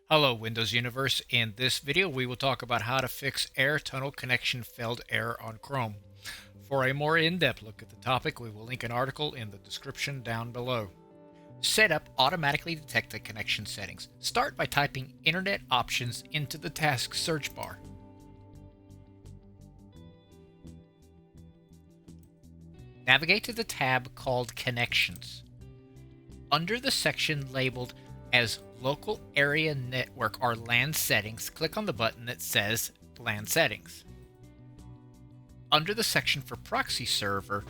Hello Windows Universe. In this video we will talk about how to fix Air Tunnel Connection failed error on Chrome. For a more in-depth look at the topic, we will link an article in the description down below. Set up automatically detected connection settings. Start by typing Internet Options into the task search bar. Navigate to the tab called Connections. Under the section labeled as Local Area Network or LAN Settings, click on the button that says LAN Settings. Under the section for Proxy Server,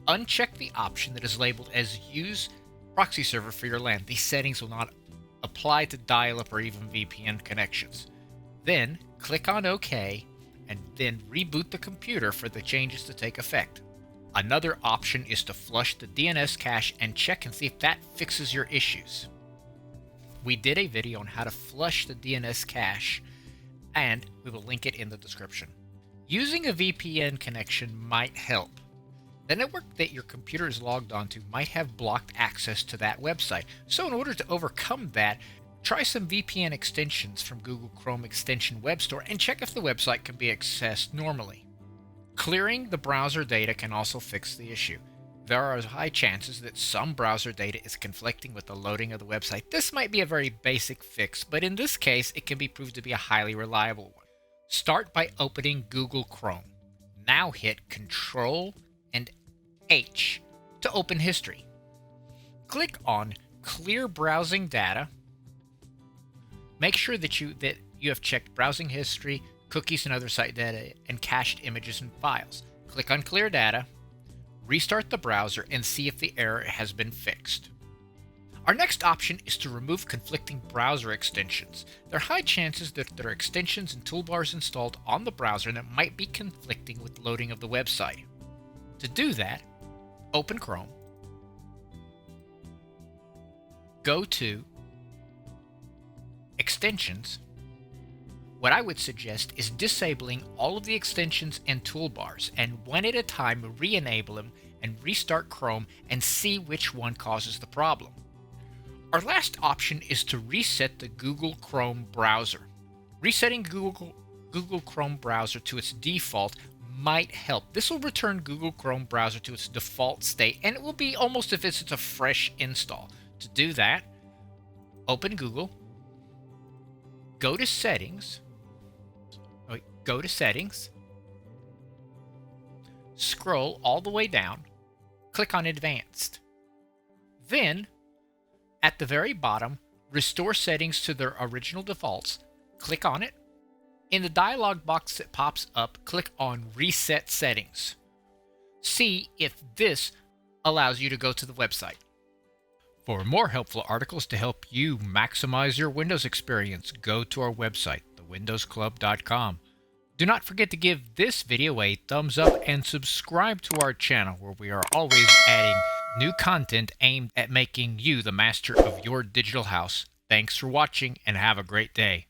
uncheck the option that is labeled as Use Proxy Server for your LAN. These settings will not apply to dial-up or even VPN connections. Then click on OK and then reboot the computer for the changes to take effect. Another option is to flush the DNS cache and check and see if that fixes your issues. We did a video on how to flush the DNS cache, and we will link it in the description. Using a VPN connection might help. The network that your computer is logged onto might have blocked access to that website. So in order to overcome that, try some VPN extensions from Google Chrome Extension Web Store and check if the website can be accessed normally. Clearing the browser data can also fix the issue. There are high chances that some browser data is conflicting with the loading of the website. This might be a very basic fix, but in this case, it can be proved to be a highly reliable one. Start by opening Google Chrome. Now hit Ctrl and H to open history. Click on Clear Browsing Data. Make sure that you have checked browsing history, cookies and other site data, and cached images and files. Click on Clear Data. Restart the browser and see if the error has been fixed. Our next option is to remove conflicting browser extensions. There are high chances that there are extensions and toolbars installed on the browser that might be conflicting with loading of the website. To do that, open Chrome, go to Extensions. What I would suggest is disabling all of the extensions and toolbars, and one at a time re-enable them and restart Chrome and see which one causes the problem. Our last option is to reset the Google Chrome browser. Resetting Google Chrome browser to its default might help. This will return Google Chrome browser to its default state, and it will be almost as if it's a fresh install. To do that, open Google, go to Settings, scroll all the way down, click on Advanced. Then, at the very bottom, restore settings to their original defaults. Click on it. In the dialog box that pops up, click on Reset Settings. See if this allows you to go to the website. For more helpful articles to help you maximize your Windows experience, go to our website, thewindowsclub.com. Do not forget to give this video a thumbs up and subscribe to our channel, where we are always adding new content aimed at making you the master of your digital house. Thanks for watching and have a great day.